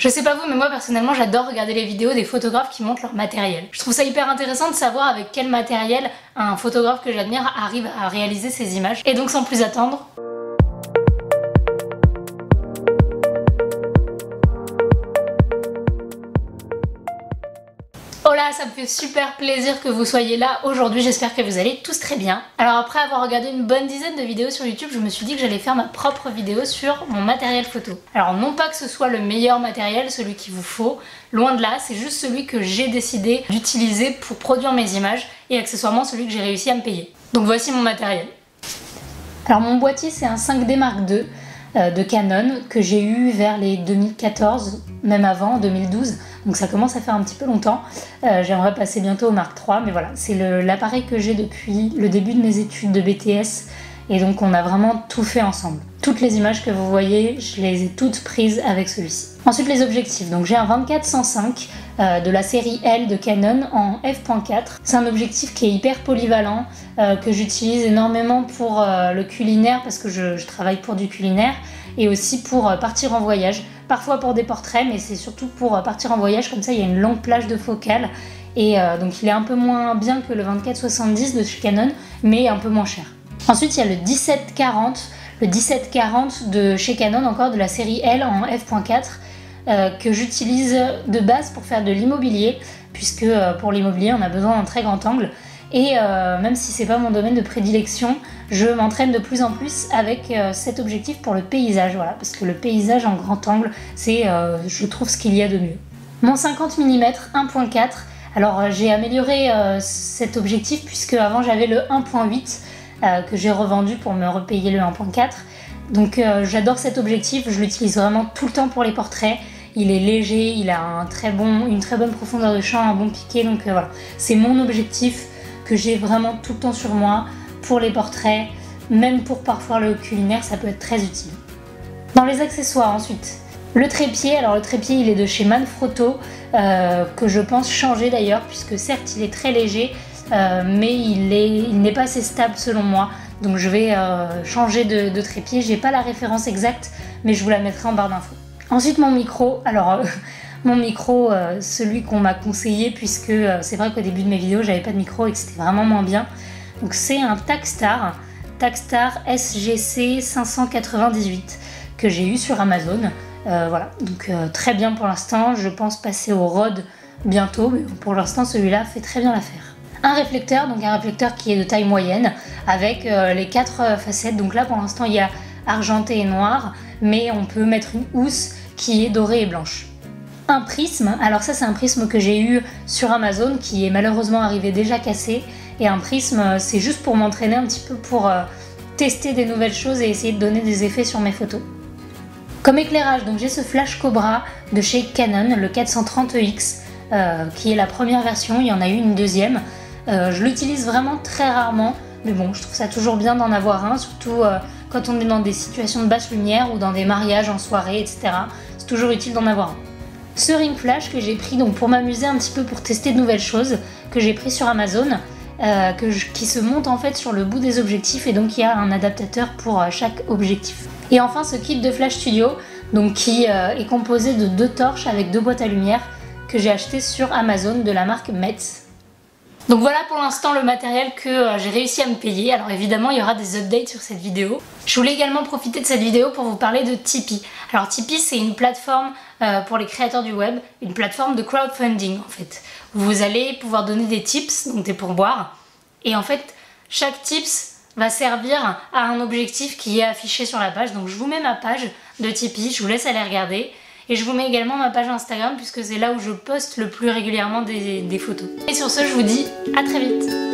Je sais pas vous, mais moi personnellement j'adore regarder les vidéos des photographes qui montrent leur matériel. Je trouve ça hyper intéressant de savoir avec quel matériel un photographe que j'admire arrive à réaliser ses images. Et donc sans plus attendre... Oh là, ça me fait super plaisir que vous soyez là aujourd'hui, j'espère que vous allez tous très bien. Alors après avoir regardé une bonne dizaine de vidéos sur YouTube, je me suis dit que j'allais faire ma propre vidéo sur mon matériel photo. Alors non pas que ce soit le meilleur matériel, celui qu'il vous faut, loin de là, c'est juste celui que j'ai décidé d'utiliser pour produire mes images et accessoirement celui que j'ai réussi à me payer. Donc voici mon matériel. Alors mon boîtier c'est un 5D Mark II de Canon que j'ai eu vers les 2014, même avant, 2012. Donc ça commence à faire un petit peu longtemps. J'aimerais passer bientôt au Mark III, mais voilà, c'est l'appareil que j'ai depuis le début de mes études de BTS. Et donc on a vraiment tout fait ensemble. Toutes les images que vous voyez, je les ai toutes prises avec celui-ci. Ensuite les objectifs. Donc j'ai un 24-105 de la série L de Canon en f.4. C'est un objectif qui est hyper polyvalent, que j'utilise énormément pour le culinaire parce que je travaille pour du culinaire et aussi pour partir en voyage. Parfois pour des portraits, mais c'est surtout pour partir en voyage, comme ça il y a une longue plage de focale. Et donc il est un peu moins bien que le 24-70 de chez Canon, mais un peu moins cher. Ensuite il y a le 17-40. Le 17-40 de chez Canon, encore de la série L en f.4, que j'utilise de base pour faire de l'immobilier, puisque pour l'immobilier on a besoin d'un très grand angle. Et même si c'est pas mon domaine de prédilection, je m'entraîne de plus en plus avec cet objectif pour le paysage, voilà, parce que le paysage en grand angle, c'est, je trouve, ce qu'il y a de mieux. Mon 50 mm 1.4, alors j'ai amélioré cet objectif puisque avant j'avais le 1.8 que j'ai revendu pour me repayer le 1.4. Donc j'adore cet objectif, je l'utilise vraiment tout le temps pour les portraits. Il est léger, il a une très bonne profondeur de champ, un bon piqué, donc voilà, c'est mon objectif que j'ai vraiment tout le temps sur moi pour les portraits, même pour parfois le culinaire, ça peut être très utile. Dans les accessoires ensuite, le trépied, alors le trépied il est de chez Manfrotto, que je pense changer d'ailleurs, puisque certes il est très léger, mais il n'est pas assez stable selon moi, donc je vais changer de trépied. J'ai pas la référence exacte, mais je vous la mettrai en barre d'infos. Ensuite mon micro, alors mon micro, celui qu'on m'a conseillé, puisque c'est vrai qu'au début de mes vidéos j'avais pas de micro et que c'était vraiment moins bien. Donc c'est un Takstar SGC 598 que j'ai eu sur Amazon. Voilà, donc très bien pour l'instant. Je pense passer au Rode bientôt, mais pour l'instant celui-là fait très bien l'affaire. Un réflecteur, donc un réflecteur qui est de taille moyenne avec les 4 facettes. Donc là pour l'instant il y a argenté et noir, mais on peut mettre une housse qui est dorée et blanche. Un prisme, alors ça c'est un prisme que j'ai eu sur Amazon qui est malheureusement arrivé déjà cassé. Et un prisme c'est juste pour m'entraîner un petit peu, pour tester des nouvelles choses et essayer de donner des effets sur mes photos. Comme éclairage, donc j'ai ce flash Cobra de chez Canon, le 430EX, qui est la première version, il y en a eu une deuxième. Je l'utilise vraiment très rarement, mais bon, je trouve ça toujours bien d'en avoir un, surtout quand on est dans des situations de basse lumière ou dans des mariages en soirée, etc. C'est toujours utile d'en avoir un. Ce ring flash que j'ai pris donc pour m'amuser un petit peu, pour tester de nouvelles choses, que j'ai pris sur Amazon, qui se monte en fait sur le bout des objectifs, et donc il y a un adaptateur pour chaque objectif. Et enfin ce kit de Flash Studio, donc qui est composé de 2 torches avec 2 boîtes à lumière que j'ai acheté sur Amazon de la marque Metz. Donc voilà pour l'instant le matériel que j'ai réussi à me payer. Alors évidemment il y aura des updates sur cette vidéo. Je voulais également profiter de cette vidéo pour vous parler de Tipeee. Alors Tipeee c'est une plateforme pour les créateurs du web, une plateforme de crowdfunding en fait. Vous allez pouvoir donner des tips, donc des pourboires, et en fait chaque tips va servir à un objectif qui est affiché sur la page. Donc je vous mets ma page de Tipeee, je vous laisse aller regarder. Et je vous mets également ma page Instagram puisque c'est là où je poste le plus régulièrement des photos. Et sur ce, je vous dis à très vite.